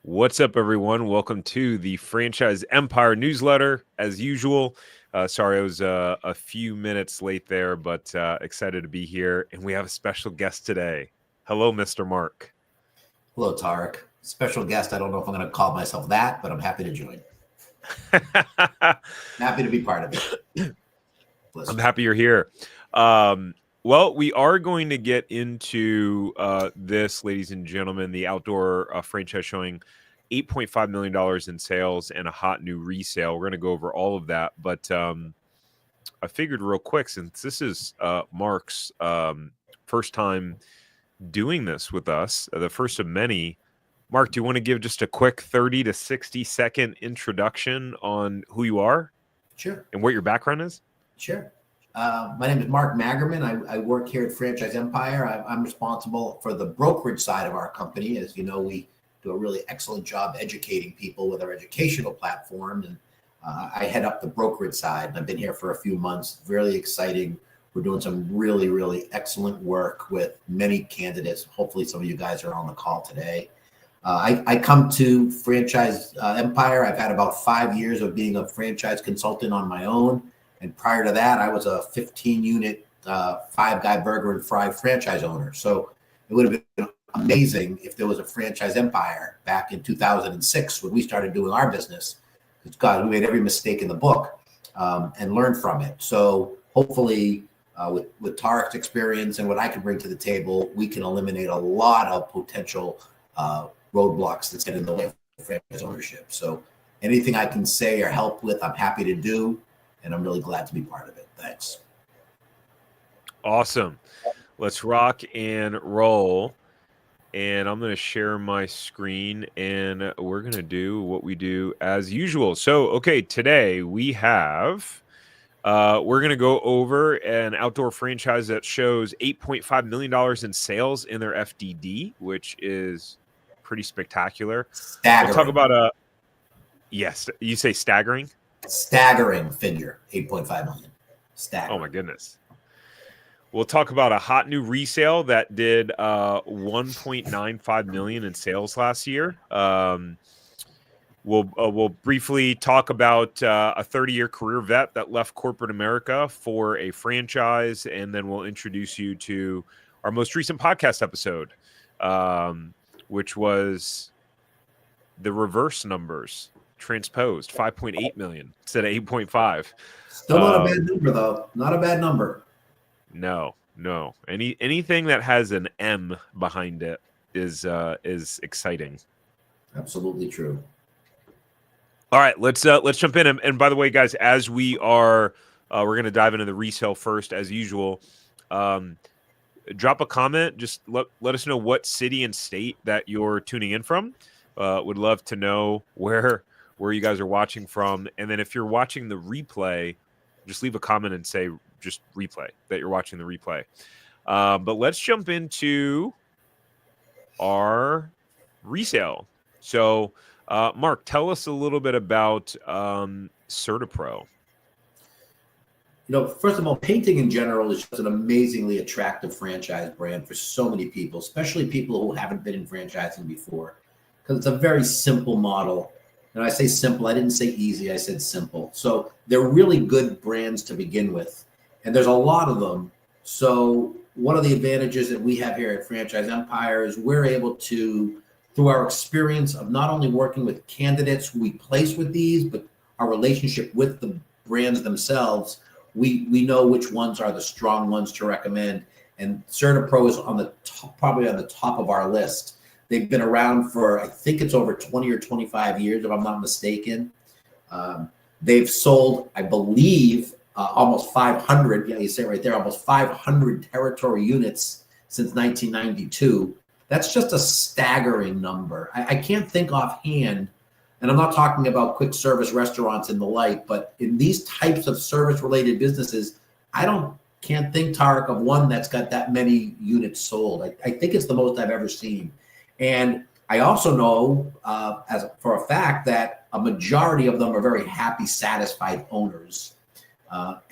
What's up, everyone? Welcome to the Franchise Empire newsletter. As usual, sorry I was a few minutes late there, but excited to be here. And we have a special guest today. Hello, Mr. Mark. Hello, Tarek. Special guest. I don't know if I'm going to call myself that, but I'm happy to join. Happy to be part of it. I'm happy you're here. Well, we are going to get into this, ladies and gentlemen, the outdoor franchise showing $8.5 million in sales and a hot new resale. We're going to go over all of that. But I figured real quick, since this is Mark's first time doing this with us, the first of many, Mark, do you want to give just a quick 30 to 60-second introduction on who you are? Sure. And what your background is? Sure. My name is Mark Magerman. I work here at Franchise Empire. I'm responsible for the brokerage side of our company. As you know, we do a really excellent job educating people with our educational platform. And I head up the brokerage side. And I've been here for a few months. Really exciting. We're doing some really, really excellent work with many candidates. Hopefully some of you guys are on the call today. I come to Franchise Empire. I've had about 5 years of being a franchise consultant on my own. And prior to that, I was a 15-unit, five-guy burger and fry franchise owner. So it would have been amazing if there was a Franchise Empire back in 2006 when we started doing our business. Because God, we made every mistake in the book and learned from it. So hopefully, with Tarek's experience and what I can bring to the table, we can eliminate a lot of potential roadblocks that get in the way of franchise ownership. So anything I can say or help with, I'm happy to do. And I'm really glad to be part of it. Thanks. Awesome. Let's rock and roll. And I'm going to share my screen and we're going to do what we do as usual. So, okay, today we have, we're going to go over an outdoor franchise that shows $8.5 million in sales in their FDD, which is pretty spectacular. Staggering. We'll talk about yes, you say staggering? Staggering figure, 8.5 million. Staggering. Oh my goodness. We'll talk about a hot new resale that did 1.95 million in sales last year. We'll briefly talk about a 30-year career vet that left corporate America for a franchise, and then we'll introduce you to our most recent podcast episode, which was the reverse numbers. Transposed 5.8 million instead of 8.5. Still not a bad number, though. Not a bad number. No. Anything that has an M behind it is exciting. Absolutely true. All right, let's jump in. And by the way, guys, as we are, we're going to dive into the resale first, as usual. Drop a comment. Just let us know what city and state that you're tuning in from. Would love to know where you guys are watching from. And then if you're watching the replay, just leave a comment and say just replay, that you're watching the replay. But let's jump into our resale. So, Mark, tell us a little bit about CertaPro. First of all, painting in general is just an amazingly attractive franchise brand for so many people, especially people who haven't been in franchising before, because it's a very simple model. And I say simple, I didn't say easy, I said simple. So they're really good brands to begin with. And there's a lot of them. So one of the advantages that we have here at Franchise Empire is we're able to, through our experience of not only working with candidates who we place with these, but our relationship with the brands themselves, we know which ones are the strong ones to recommend. And CertaPro is probably on the top of our list. They've been around for, I think it's over 20 or 25 years, if I'm not mistaken. They've sold, I believe, almost 500, yeah, you say it right there, almost 500 territory units since 1992. That's just a staggering number. I can't think offhand, and I'm not talking about quick service restaurants and the like, but in these types of service-related businesses, can't think, Tarek, of one that's got that many units sold. I think it's the most I've ever seen. And I also know for a fact that a majority of them are very happy, satisfied owners.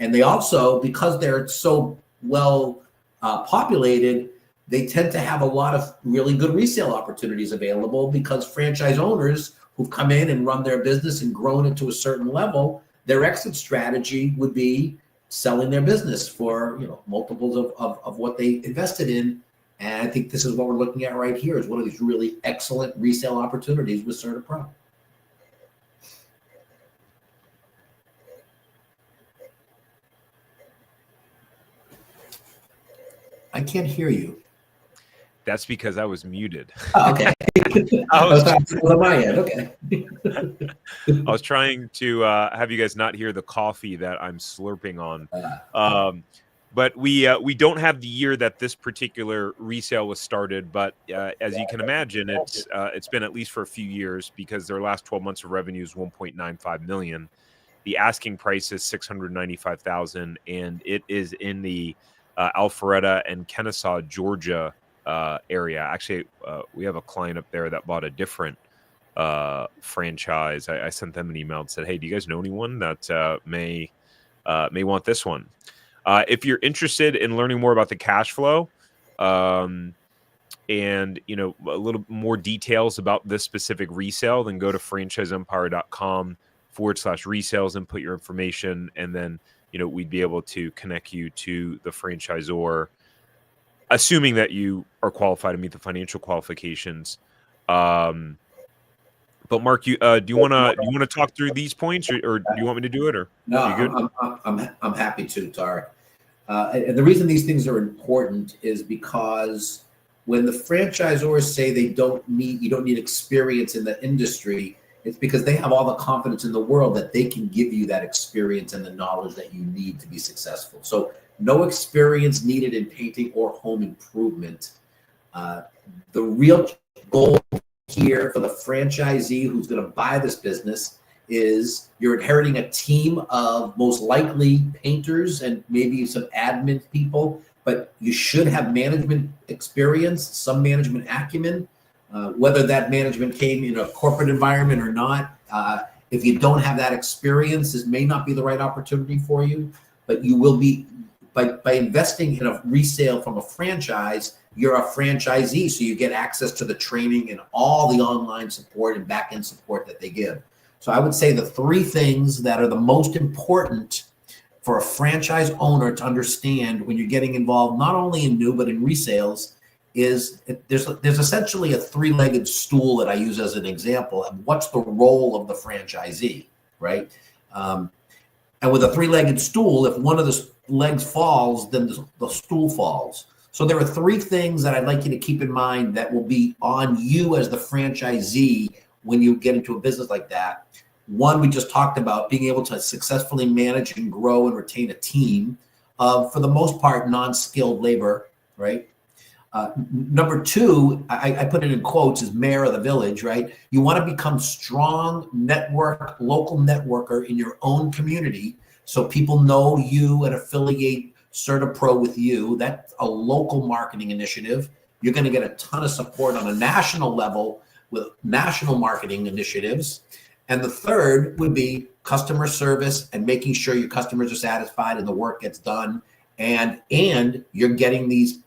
And they also, because they're so well populated, they tend to have a lot of really good resale opportunities available because franchise owners who've come in and run their business and grown it to a certain level, their exit strategy would be selling their business for, you know, multiples of what they invested in. And I think this is what we're looking at right here is one of these really excellent resale opportunities with CertaPro. I can't hear you. That's because I was muted. Oh, okay. I was on my end. Okay. I was trying to have you guys not hear the coffee that I'm slurping on. But we don't have the year that this particular resale was started, but as you can imagine, it's been at least for a few years because their last 12 months of revenue is 1.95 million. The asking price is 695,000, and it is in the Alpharetta and Kennesaw, Georgia area. Actually, we have a client up there that bought a different franchise. I sent them an email and said, "Hey, do you guys know anyone that may want this one?" If you're interested in learning more about the cash flow, and you know a little more details about this specific resale, then go to franchiseempire.com/resales and put your information, and then you know we'd be able to connect you to the franchisor, assuming that you are qualified to meet the financial qualifications. But Mark, you do you want to talk through these points, or do you want me to do it? Or no, you good? I'm happy to, Tarek. And the reason these things are important is because when the franchisors say you don't need experience in the industry, it's because they have all the confidence in the world that they can give you that experience and the knowledge that you need to be successful. So no experience needed in painting or home improvement. The real goal here for the franchisee who's going to buy this business is you're inheriting a team of most likely painters and maybe some admin people, but you should have management experience, some management acumen, whether that management came in a corporate environment or not. If you don't have that experience, this may not be the right opportunity for you, but you will be, by investing in a resale from a franchise, you're a franchisee, so you get access to the training and all the online support and back-end support that they give. So I would say the three things that are the most important for a franchise owner to understand when you're getting involved, not only in new, but in resales, is there's essentially a three-legged stool that I use as an example of what's the role of the franchisee, right? And with a three-legged stool, if one of the legs falls, then the stool falls. So there are three things that I'd like you to keep in mind that will be on you as the franchisee when you get into a business like that. One, we just talked about being able to successfully manage and grow and retain a team of, for the most part, non-skilled labor, right? Number two, I put it in quotes, is mayor of the village, right? You want to become strong local networker in your own community so people know you and affiliate CertaPro with you. That's a local marketing initiative. You're going to get a ton of support on a national level with national marketing initiatives. And the third would be customer service and making sure your customers are satisfied and the work gets done. And you're getting these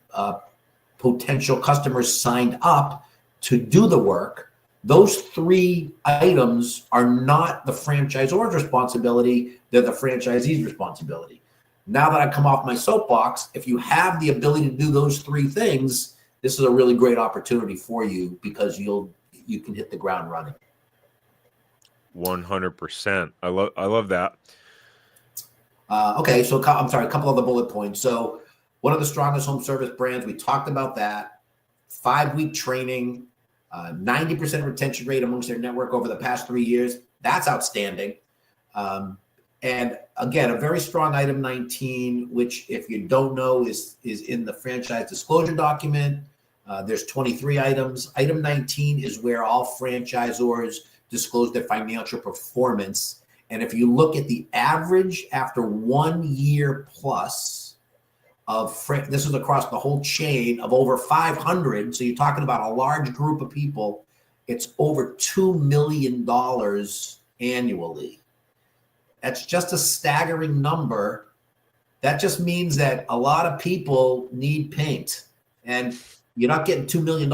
potential customers signed up to do the work. Those three items are not the franchisor's responsibility. They're the franchisee's responsibility. Now that I come off my soapbox, if you have the ability to do those three things, this is a really great opportunity for you because you can hit the ground running. 100%. I love that. Okay, so I'm sorry, a couple of the bullet points. So one of the strongest home service brands, we talked about that. 5-week training, 90% retention rate amongst their network over the past 3 years. That's outstanding. And again, a very strong item 19, which if you don't know is in the franchise disclosure document. There's 23 items. Item 19 is where all franchisors disclose their financial performance. And if you look at the average after 1 year plus this is across the whole chain of over 500. So you're talking about a large group of people. It's over $2 million annually. That's just a staggering number. That just means that a lot of people need paint. And you're not getting $2 million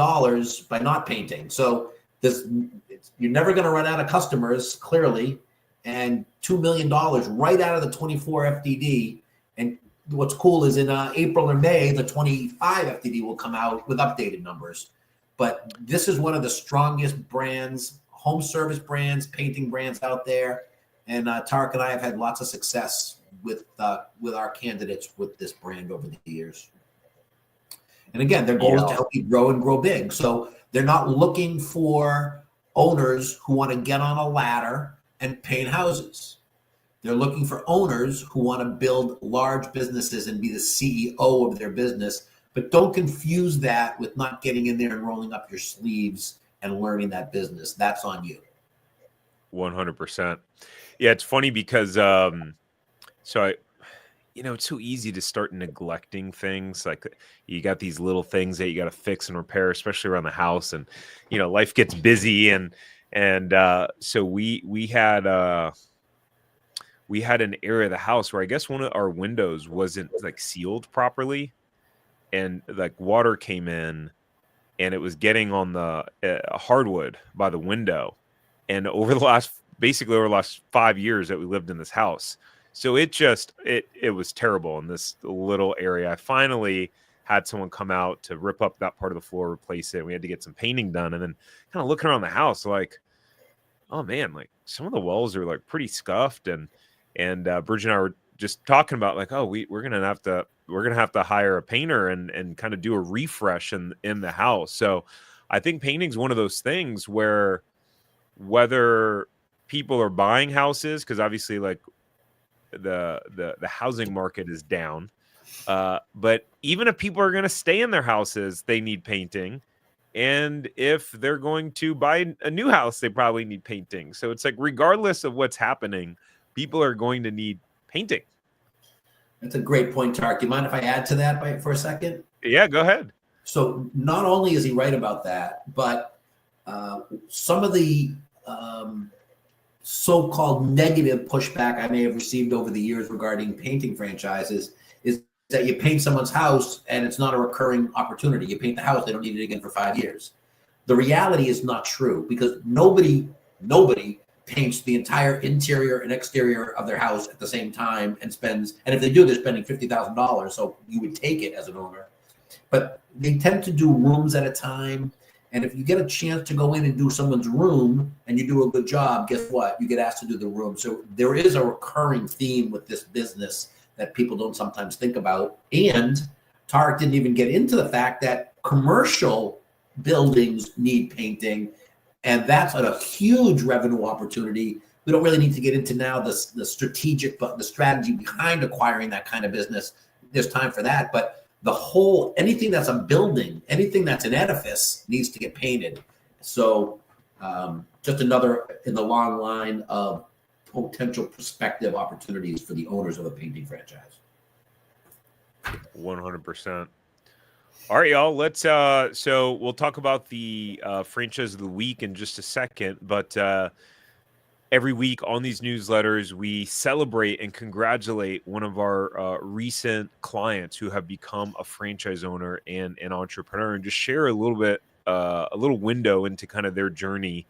by not painting. So you're never going to run out of customers, clearly, and $2 million right out of the 24 FDD. And what's cool is in April or May, the 25 FDD will come out with updated numbers. But this is one of the strongest brands, home service brands, painting brands out there. And Tarek and I have had lots of success with our candidates with this brand over the years. And again, their goal is to help you grow and grow big. So they're not looking for owners who want to get on a ladder and paint houses. They're looking for owners who want to build large businesses and be the CEO of their business. But don't confuse that with not getting in there and rolling up your sleeves and learning that business. That's on you. 100%. Yeah, it's funny because it's so easy to start neglecting things. Like you got these little things that you got to fix and repair, especially around the house, and life gets busy, and so we had an area of the house where I guess one of our windows wasn't like sealed properly, and like water came in, and it was getting on the hardwood by the window, and over the last 5 years that we lived in this house. So it was terrible in this little area. I finally had someone come out to rip up that part of the floor, replace it. We had to get some painting done, and then kind of looking around the house, like, oh man, like some of the walls are like pretty scuffed, and Bridget and I were just talking about like, oh, we're gonna have to hire a painter and kind of do a refresh in the house. So I think painting's one of those things where whether people are buying houses, because obviously like the housing market is down, but even if people are going to stay in their houses, they need painting, and if they're going to buy a new house, they probably need painting. So it's like regardless of what's happening, people are going to need painting. That's a great point, Tarek. Do you mind if I add to that for a second? Yeah, go ahead. So not only is he right about that, but some of the so-called negative pushback I may have received over the years regarding painting franchises is that you paint someone's house and it's not a recurring opportunity. You paint the house, they don't need it again for 5 years. The reality is not true, because nobody paints the entire interior and exterior of their house at the same time and if they do, they're spending $50,000. So you would take it as an owner, but they tend to do rooms at a time. And if you get a chance to go in and do someone's room and you do a good job, guess what? You get asked to do the room. So there is a recurring theme with this business that people don't sometimes think about. And Tarek didn't even get into the fact that commercial buildings need painting, and that's a huge revenue opportunity. We don't really need to get into now the strategy behind acquiring that kind of business. There's time for that, but anything that's a building, anything that's an edifice needs to get painted. So just another in the long line of potential prospective opportunities for the owners of a painting franchise. 100%. All right, y'all. Let's so we'll talk about the franchise of the week in just a second, but every week on these newsletters, we celebrate and congratulate one of our recent clients who have become a franchise owner and an entrepreneur, and just share a little bit, a little window into kind of their journey.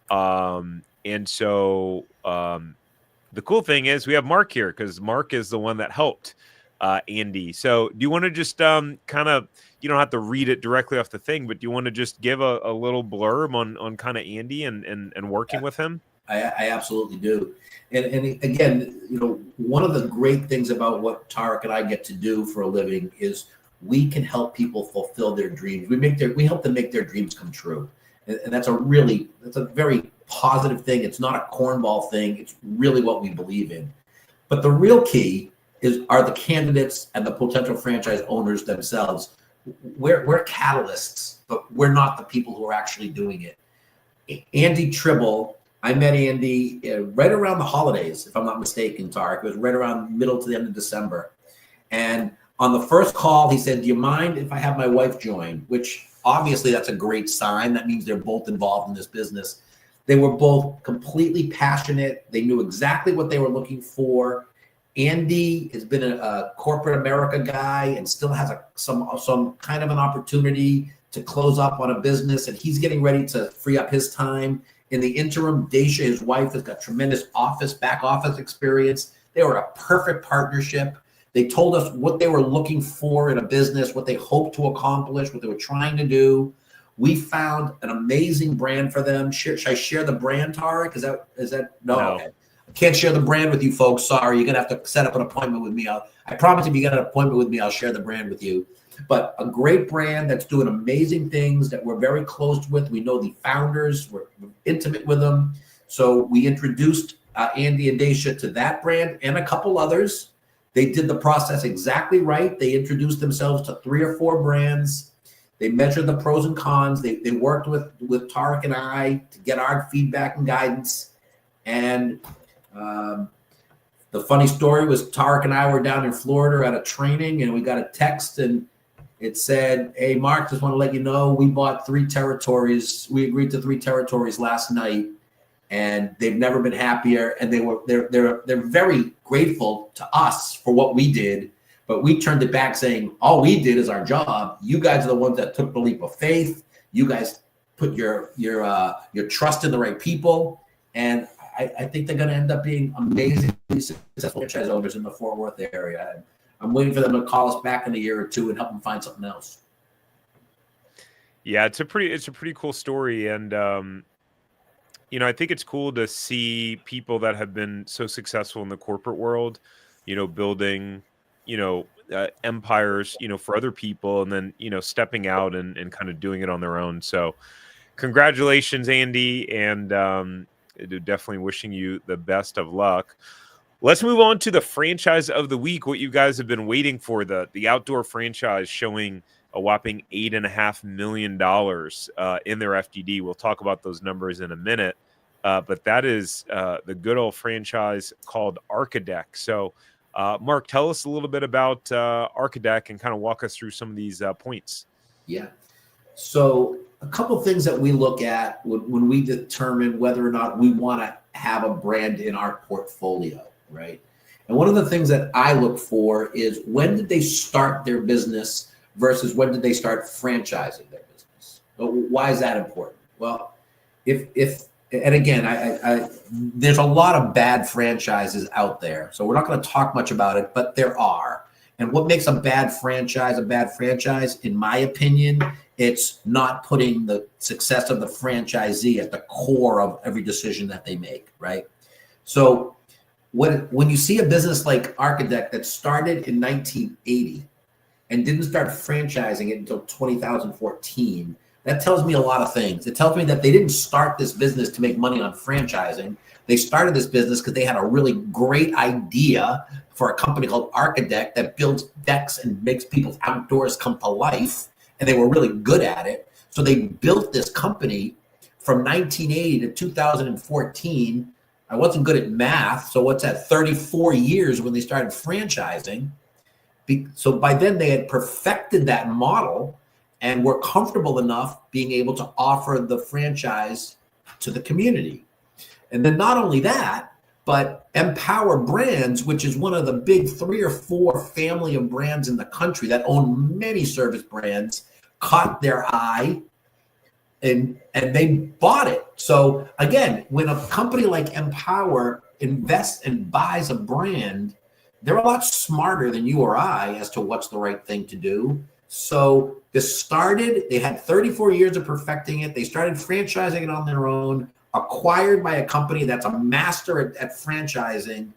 And so the cool thing is we have Mark here, because Mark is the one that helped Andy. So do you want to just kind of, you don't have to read it directly off the thing, but do you want to just give a little blurb on kind of Andy and working with him? I absolutely do. And again, one of the great things about what Tarek and I get to do for a living is we can help people fulfill their dreams. We help them make their dreams come true. And that's a very positive thing. It's not a cornball thing. It's really what we believe in. But the real key are the candidates and the potential franchise owners themselves. We're catalysts, but we're not the people who are actually doing it. Andy Tribble, I met Andy right around the holidays, if I'm not mistaken, Tarek. It was right around middle to the end of December. And on the first call, he said, do you mind if I have my wife join? Which obviously that's a great sign. That means they're both involved in this business. They were both completely passionate. They knew exactly what they were looking for. Andy has been a corporate America guy and still has some kind of an opportunity to close up on a business, and he's getting ready to free up his time. In the interim, Daisha, his wife, has got tremendous back office experience. They were a perfect partnership. They told us what they were looking for in a business, what they hoped to accomplish, what they were trying to do. We found an amazing brand for them. Should I share the brand, Tarek? Is that no? Okay. I can't share the brand with you folks. Sorry, you're gonna have to set up an appointment with me. I promise if you get an appointment with me, I'll share the brand with you. But a great brand that's doing amazing things that we're very close with. We know the founders, we're intimate with them. So we introduced Andy and Daisha to that brand and a couple others. They did the process exactly right. They introduced themselves to 3 or 4 brands. They measured the pros and cons. They worked with Tarek and I to get our feedback and guidance. And the funny story was Tarek and I were down in Florida at a training, and we got a text, and it said, "Hey, Mark, just want to let you know we bought 3 territories. We agreed to 3 territories last night, and they've never been happier. And they're very grateful to us for what we did, but we turned it back saying all we did is our job. You guys are the ones that took the leap of faith. You guys put your trust in the right people, and I think they're going to end up being amazingly successful franchise owners in the Fort Worth area. I'm waiting for them to call us back in a year or 2 and help them find something else." Yeah, it's a pretty cool story, and I think it's cool to see people that have been so successful in the corporate world, building, empires, for other people, and then, stepping out and kind of doing it on their own. So congratulations, Andy, and definitely wishing you the best of luck. Let's move on to the franchise of the week, what you guys have been waiting for, the outdoor franchise showing a whopping $8.5 million in their FDD. We'll talk about those numbers in a minute, but that is the good old franchise called Archadeck. So, Mark, tell us a little bit about Archadeck and kind of walk us through some of these points. Yeah. So a couple of things that we look at when we determine whether or not we want to have a brand in our portfolio, right? And one of the things that I look for is when did they start their business versus when did they start franchising their business? Why is that important? Well, and again, I there's a lot of bad franchises out there, so we're not going to talk much about it, but there are. And what makes a bad franchise, in my opinion, it's not putting the success of the franchisee at the core of every decision that they make, right? So when you see a business like Archadeck that started in 1980 and didn't start franchising it until 2014, that tells me a lot of things. It tells me that they didn't start this business to make money on franchising. They started this business because they had a really great idea for a company called Archadeck that builds decks and makes people's outdoors come to life, and they were really good at it. So they built this company from 1980 to 2014. I wasn't good at math, so what's that, 34 years when they started franchising. So by then they had perfected that model and were comfortable enough being able to offer the franchise to the community. And then not only that, but Empower Brands, which is one of the big 3 or 4 family of brands in the country that own many service brands, caught their eye and they bought it. So again, when a company like Empower invests and buys a brand, they're a lot smarter than you or I as to what's the right thing to do. So this started, they had 34 years of perfecting it. They started franchising it on their own, acquired by a company that's a master at franchising.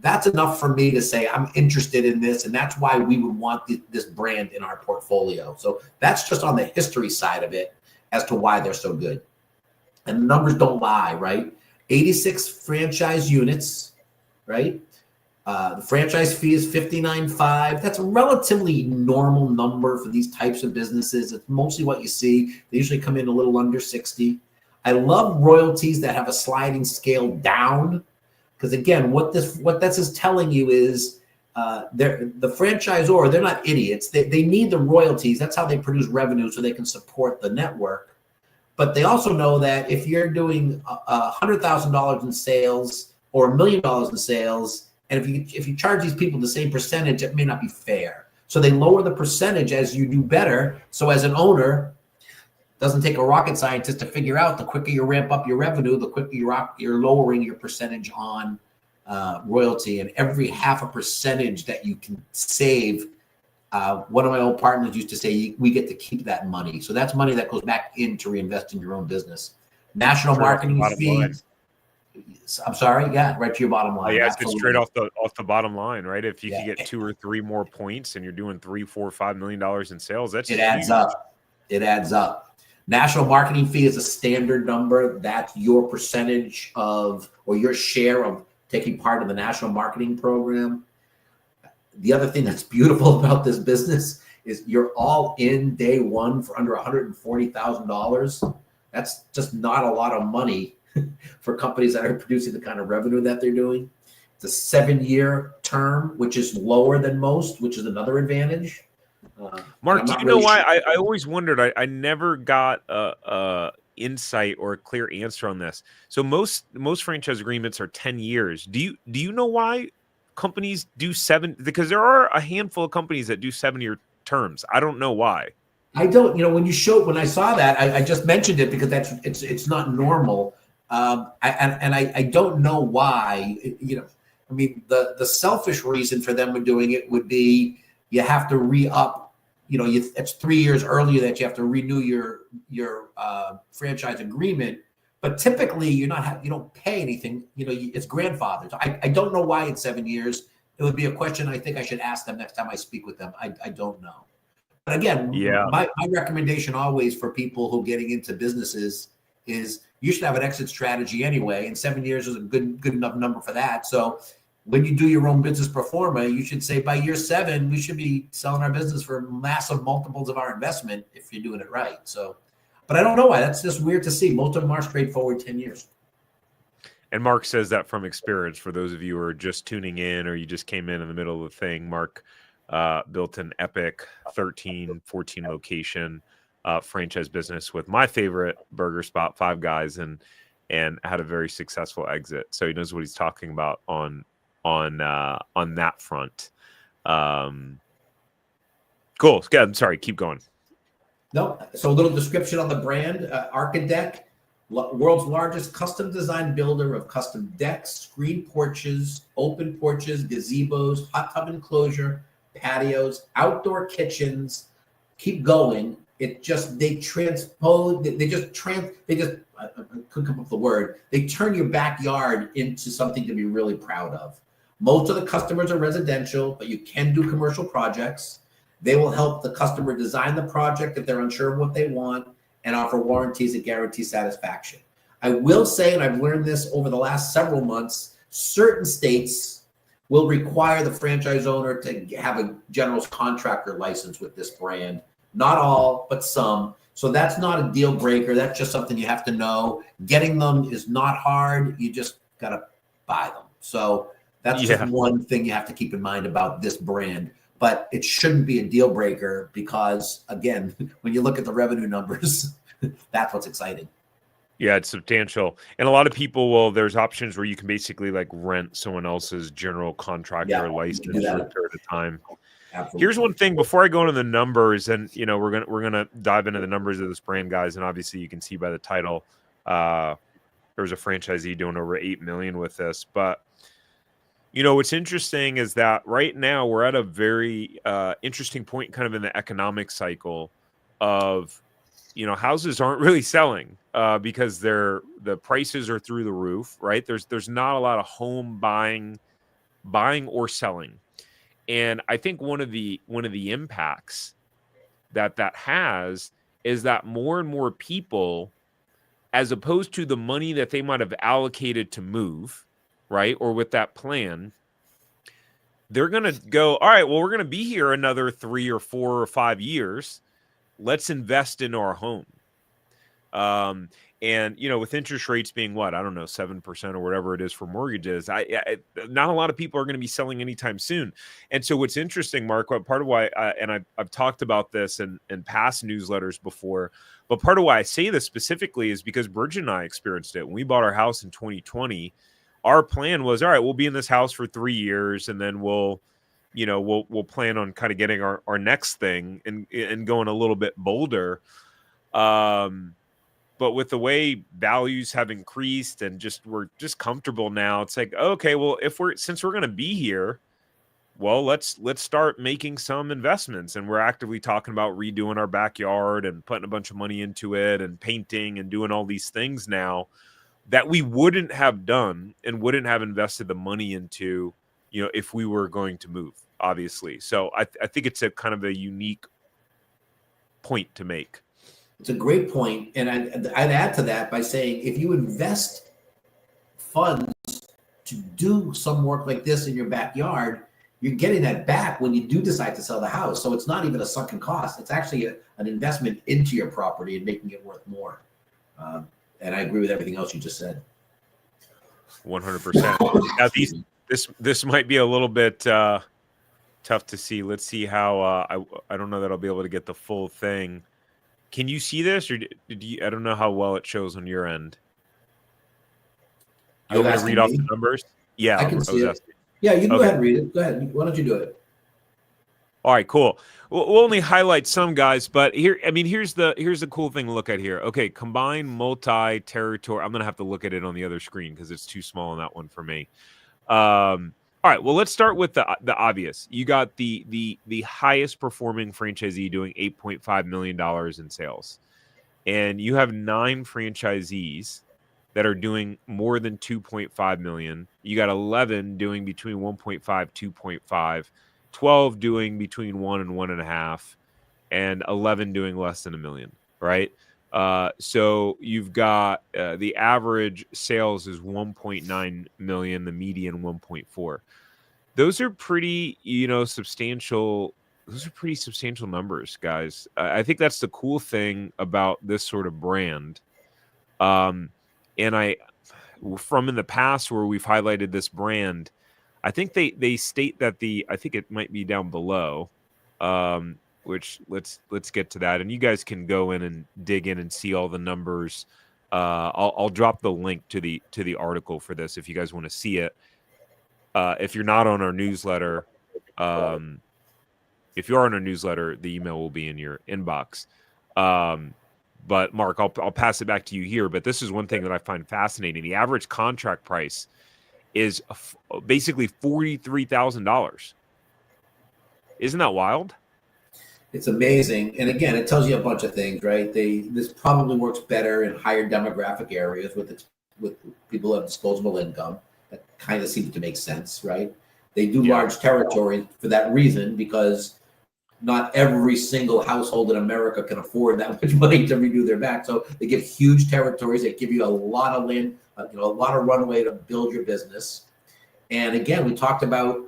That's enough for me to say I'm interested in this, and that's why we would want this brand in our portfolio. So that's just on the history side of it as to why they're so good. And the numbers don't lie, right? 86 franchise units, right? The franchise fee is $59.5. That's a relatively normal number for these types of businesses. It's mostly what you see. They usually come in a little under 60. I love royalties that have a sliding scale down, because again, what this is telling you is the franchisor, they're not idiots. They need the royalties. That's how they produce revenue so they can support the network. But they also know that if you're doing $100,000 in sales or $1 million in sales And if you charge these people the same percentage, it may not be fair. So they lower the percentage as you do better. So as an owner, doesn't take a rocket scientist to figure out the quicker you ramp up your revenue, the quicker you're lowering your percentage on royalty. And every half a percentage that you can save, one of my old partners used to say, we get to keep that money. So that's money that goes back in to reinvest in your own business. National marketing fees. I'm sorry. Yeah, right to your bottom line. Yeah, it's straight off the bottom line, right? If you could get 2 or 3 more points and you're doing $3, $4, $5 million in sales, that's it adds up. It adds up. National marketing fee is a standard number. That's your percentage of, or your share of taking part of the national marketing program. The other thing that's beautiful about this business is you're all in day one for under $140,000. That's just not a lot of money for companies that are producing the kind of revenue that they're doing. It's a 7-year term, which is lower than most, which is another advantage. Mark, do you know why? I always wondered. I never got a insight or a clear answer on this. So most franchise agreements are 10 years. Do you know why companies do 7? Because there are a handful of companies that do 7-year terms. I don't know why. I don't. When I saw that, I just mentioned it because it's not normal. I don't know why. I mean, the selfish reason for them doing it would be you have to re-up. It's 3 years earlier that you have to renew your franchise agreement. But typically, you don't pay anything. It's grandfathered. I don't know why it's 7 years. It would be a question I think I should ask them next time I speak with them. I don't know. But again, my recommendation always for people who are getting into businesses is you should have an exit strategy anyway, and 7 years is a good enough number for that. So when you do your own business pro forma, you should say by year 7, we should be selling our business for massive multiples of our investment if you're doing it right. So, but I don't know why. That's just weird to see. Most of them are straightforward 10 years. And Mark says that from experience. For those of you who are just tuning in or you just came in the middle of the thing, Mark built an epic 13, 14 location franchise business with my favorite burger spot, Five Guys, and had a very successful exit. So he knows what he's talking about on that front. Cool. Yeah, I'm sorry. Keep going. No. So a little description on the brand. Archadeck, world's largest custom design builder of custom decks, screen porches, open porches, gazebos, hot tub enclosure, patios, outdoor kitchens. Keep going. I couldn't come up with the word. They turn your backyard into something to be really proud of. Most of the customers are residential, but you can do commercial projects. They will help the customer design the project if they're unsure of what they want and offer warranties that guarantee satisfaction. I will say, and I've learned this over the last several months, certain states will require the franchise owner to have a general contractor license with this brand. Not all, but some. So that's not a deal breaker. That's just something you have to know. Getting them is not hard. You just got to buy them. So that's just one thing you have to keep in mind about this brand. But it shouldn't be a deal breaker because, again, when you look at the revenue numbers, that's what's exciting. Yeah, it's substantial. And a lot of people there's options where you can basically like rent someone else's general contractor license for a period of time. Absolutely. Here's one thing before I go into the numbers, and we're gonna dive into the numbers of this brand, guys. And obviously, you can see by the title, there's a franchisee doing over 8 million with this. But what's interesting is that right now we're at a very interesting point, kind of in the economic cycle of houses aren't really selling because the prices are through the roof, right? There's not a lot of home buying or selling. And I think one of the impacts that has is that more and more people, as opposed to the money that they might have allocated to move, right, or with that plan, they're going to go, all right, well, we're going to be here another 3 or 4 or 5 years. Let's invest in our home. And with interest rates being 7% or whatever it is for mortgages, not a lot of people are going to be selling anytime soon. And so what's interesting, Mark, part of why, and I've talked about this in past newsletters before, but part of why I say this specifically is because Bridget and I experienced it when we bought our house in 2020. our plan was, all right, we'll be in this house for 3 years, and then we'll plan on kind of getting our next thing and going a little bit bolder. But with the way values have increased and we're just comfortable now, it's like, okay, well, since we're going to be here, well, let's start making some investments. And we're actively talking about redoing our backyard and putting a bunch of money into it and painting and doing all these things now that we wouldn't have done and wouldn't have invested the money into, if we were going to move, obviously. So I think it's a kind of a unique point to make. It's a great point. And I'd add to that by saying, if you invest funds to do some work like this in your backyard, you're getting that back when you do decide to sell the house. So it's not even a sunken cost. It's actually an investment into your property and making it worth more. And I agree with everything else you just said. 100%. Now, this might be a little bit tough to see. Let's see how I don't know that I'll be able to get the full thing. Can you see this, or did you? I don't know how well it shows on your end. You want me to read off the numbers? Yeah, I can see it. Yeah, you can go ahead and read it. Go ahead. Why don't you do it? All right, cool. We'll only highlight some guys, but here's the cool thing to look at here. Okay, combined multi-territory. I'm gonna have to look at it on the other screen because it's too small on that one for me. All right, well, let's start with the obvious. You got the highest performing franchisee doing $8.5 million in sales, and you have 9 franchisees that are doing more than 2.5 million. You got 11 doing between 1.5, 2.5, 12 doing between 1 and 1.5, and 11 doing less than $1 million, right? So you've got the average sales is 1.9 million, the median 1.4. Those are pretty, substantial. Those are pretty substantial numbers, guys. I think that's the cool thing about this sort of brand. And from in the past where we've highlighted this brand, I think they state that I think it might be down below, which let's get to that. And you guys can go in and dig in and see all the numbers. I'll drop the link to the article for this if you guys want to see it. If you're not on our newsletter, if you are on our newsletter, the email will be in your inbox. But Mark, I'll pass it back to you here. But this is one thing that I find fascinating. The average contract price is basically $43,000. Isn't that wild? It's amazing. And again, it tells you a bunch of things, right? This probably works better in higher demographic areas with people who have disposable income. That kind of seems to make sense, right? They do large territories for that reason, because not every single household in America can afford that much money to redo their back. So they give huge territories. They give you a lot of land, a lot of runway to build your business. And again, we talked about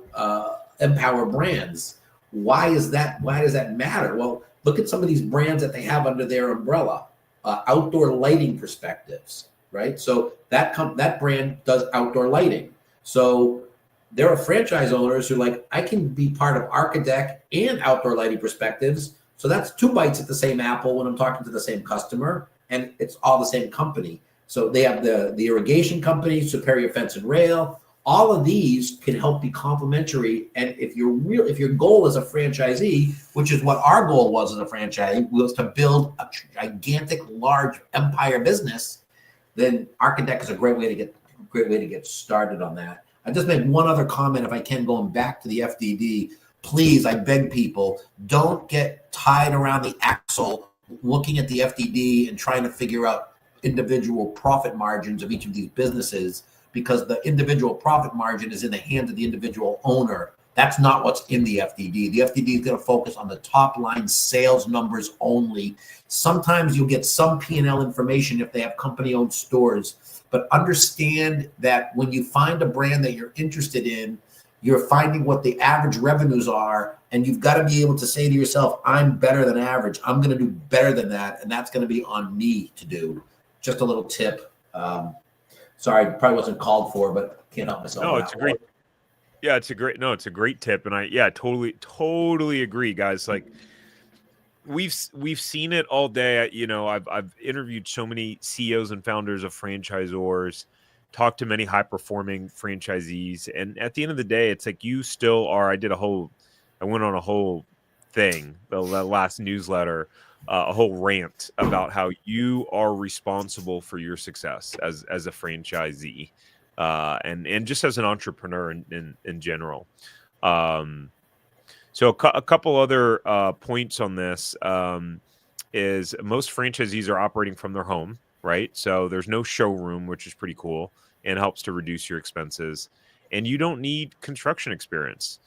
empower brands. Why does that matter? Well, look at some of these brands that they have under their umbrella. Outdoor lighting perspectives, right? So that brand does outdoor lighting. So there are franchise owners who are like, I can be part of Archadeck and outdoor lighting perspectives. So that's 2 bites at the same apple when I'm talking to the same customer, and it's all the same company. So they have the irrigation company, Superior Fence and Rail. All of these can help be complementary. And if your goal as a franchisee, which is what our goal was as a franchisee, was to build a gigantic, large empire business, then Archadeck is a great way to get started on that. I just make one other comment, if I can, going back to the FDD. Please, I beg people, don't get tied around the axle looking at the FDD and trying to figure out individual profit margins of each of these businesses, because the individual profit margin is in the hands of the individual owner. That's not what's in the FDD. The FDD is going to focus on the top line sales numbers only. Sometimes you'll get some P&L information if they have company-owned stores, but understand that when you find a brand that you're interested in, you're finding what the average revenues are, and you've got to be able to say to yourself, I'm better than average. I'm going to do better than that, and that's going to be on me to do. Just a little tip. Sorry, probably wasn't called for, but can't help myself. No, it's a great. Yeah, it's a great tip, and I totally agree, guys. Like we've seen it all day. I've interviewed so many CEOs and founders of franchisors talked to many high performing franchisees, and at the end of the day, it's like you still are. I went on a whole thing, the last newsletter, a whole rant about how you are responsible for your success as a franchisee, and just as an entrepreneur in general. So a couple other points on this is most franchisees are operating from their home, right? So there's no showroom, which is pretty cool and helps to reduce your expenses. And you don't need construction experience.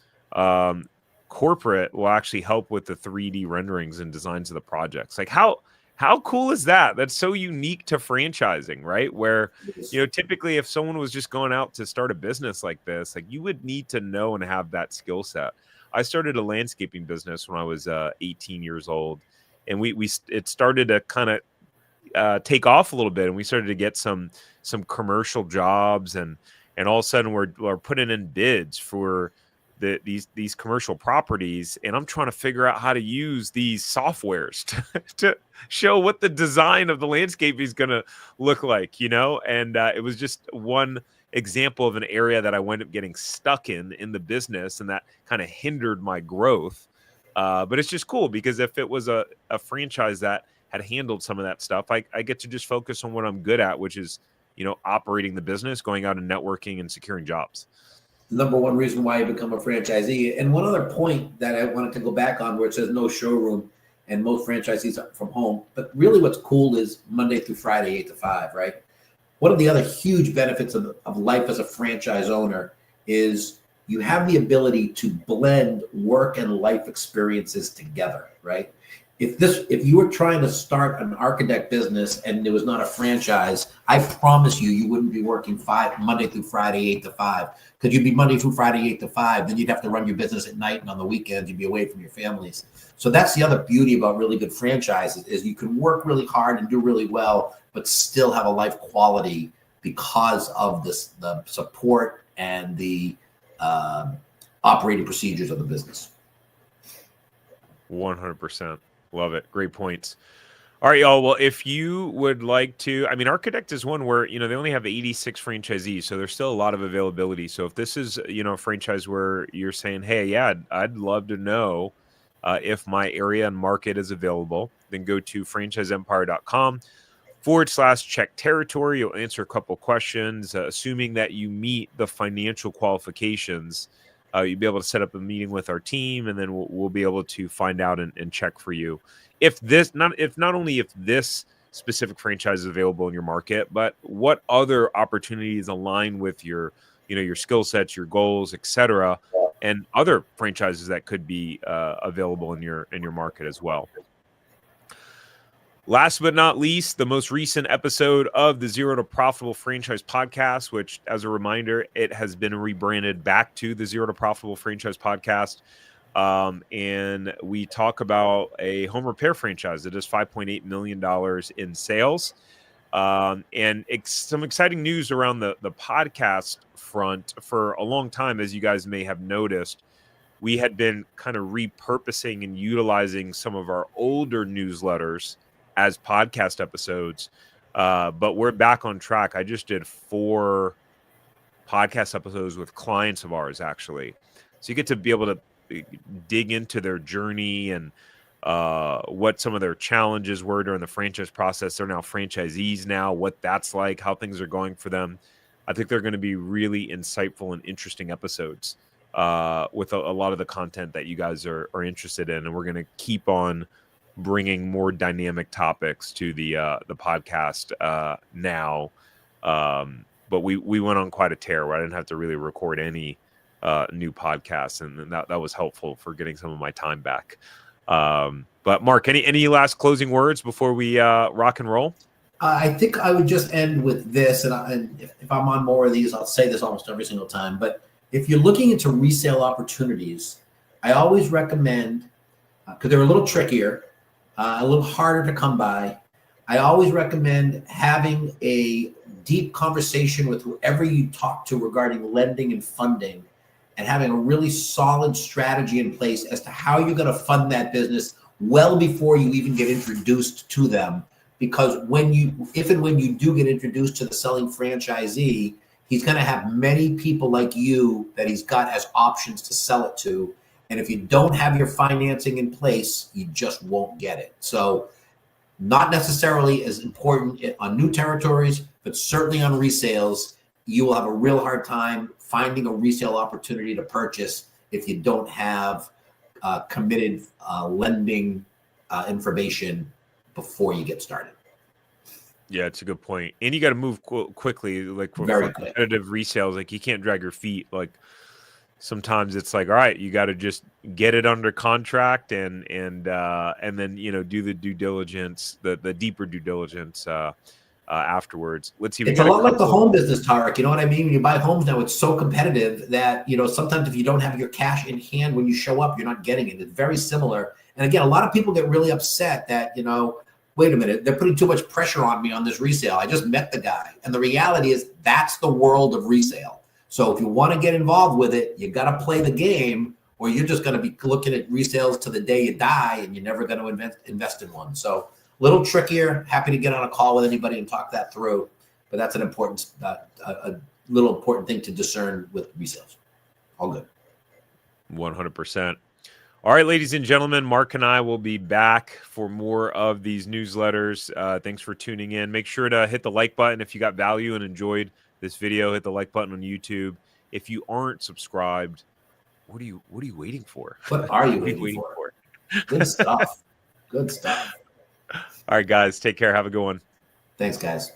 Corporate will actually help with the 3D renderings and designs of the projects. Like how cool is that? That's so unique to franchising, right? Where, typically if someone was just going out to start a business like this, like you would need to know and have that skill set. I started a landscaping business when I was 18 years old, and it started to kind of take off a little bit, and we started to get some commercial jobs, and all of a sudden we're putting in bids for these commercial properties, and I'm trying to figure out how to use these softwares to show what the design of the landscape is going to look like, and it was just one example of an area that I wound up getting stuck in the business, and that kind of hindered my growth. But it's just cool because if it was a franchise that had handled some of that stuff, I get to just focus on what I'm good at, which is, operating the business, going out and networking and securing jobs. Number one reason why you become a franchisee. And one other point that I wanted to go back on, where it says no showroom and most franchisees are from home, but really what's cool is Monday through Friday, 8 to 5, right? One of the other huge benefits of life as a franchise owner is you have the ability to blend work and life experiences together, right? If you were trying to start an Archadeck business and it was not a franchise, I promise you wouldn't be working Monday through Friday, 8 to 5. Because you'd be Monday through Friday, 8 to 5. Then you'd have to run your business at night, and on the weekends, you'd be away from your families. So that's the other beauty about really good franchises is you can work really hard and do really well, but still have a life quality because of the support and the operating procedures of the business. 100%. Love it. Great points. All right, y'all. Well, if you would like to, Archadeck is one where, they only have 86 franchisees, so there's still a lot of availability. So if this is, a franchise where you're saying, hey, yeah, I'd love to know if my area and market is available, then go to franchiseempire.com/check territory. You'll answer a couple questions, assuming that you meet the financial qualifications. You'll be able to set up a meeting with our team, and then we'll be able to find out and check for you if not only if this specific franchise is available in your market, but what other opportunities align with your your skill sets, your goals, etc., and other franchises that could be available in your market as well. Last but not least, the most recent episode of the Zero to Profitable Franchise podcast, which, as a reminder, it has been rebranded back to the Zero to Profitable Franchise podcast. And we talk about a home repair franchise that does $5.8 million in sales. And some exciting news around the podcast front. For a long time, as you guys may have noticed, we had been kind of repurposing and utilizing some of our older newsletters as podcast episodes, but we're back on track. I just did 4 podcast episodes with clients of ours, actually. So you get to be able to dig into their journey and what some of their challenges were during the franchise process. They're now franchisees now, what that's like, how things are going for them. I think they're going to be really insightful and interesting episodes with a lot of the content that you guys are interested in. And we're going to keep on bringing more dynamic topics to the podcast now. But we went on quite a tear where I didn't have to really record any new podcasts, and that was helpful for getting some of my time back. But Mark, any last closing words before we rock and roll? I think I would just end with this, and if I'm on more of these, I'll say this almost every single time. But if you're looking into resale opportunities, I always recommend, because they're a little trickier, a little harder to come by, I always recommend having a deep conversation with whoever you talk to regarding lending and funding, and having a really solid strategy in place as to how you're going to fund that business well before you even get introduced to them. Because if and when you do get introduced to the selling franchisee, he's going to have many people like you that he's got as options to sell it to. And if you don't have your financing in place, you just won't get it. So not necessarily as important on new territories, but certainly on resales, you will have a real hard time finding a resale opportunity to purchase if you don't have committed lending information before you get started. Yeah, it's a good point. And you got to move quickly, like for Very quick. competitive resales. Like you can't drag your feet. Like sometimes it's like, all right, you got to just get it under contract and then do the due diligence, the deeper due diligence afterwards. Let's see. It's a lot like the home business, Tarek. You know what I mean? When you buy homes now, it's so competitive that sometimes if you don't have your cash in hand when you show up, you're not getting it. It's very similar. And again, a lot of people get really upset that wait a minute, they're putting too much pressure on me on this resale. I just met the guy. And the reality is that's the world of resale. So if you want to get involved with it, you got to play the game, or you're just going to be looking at resales to the day you die, and you're never going to invest in one. So a little trickier. Happy to get on a call with anybody and talk that through. But that's an important, a little important thing to discern with resales. All good. 100%. All right, ladies and gentlemen, Mark and I will be back for more of these newsletters. Thanks for tuning in. Make sure to hit the like button if you got value and enjoyed this video. Hit the like button on YouTube. If you aren't subscribed, what are you waiting for? What are you waiting for? Good stuff. Good stuff. All right, guys, take care. Have a good one. Thanks, guys.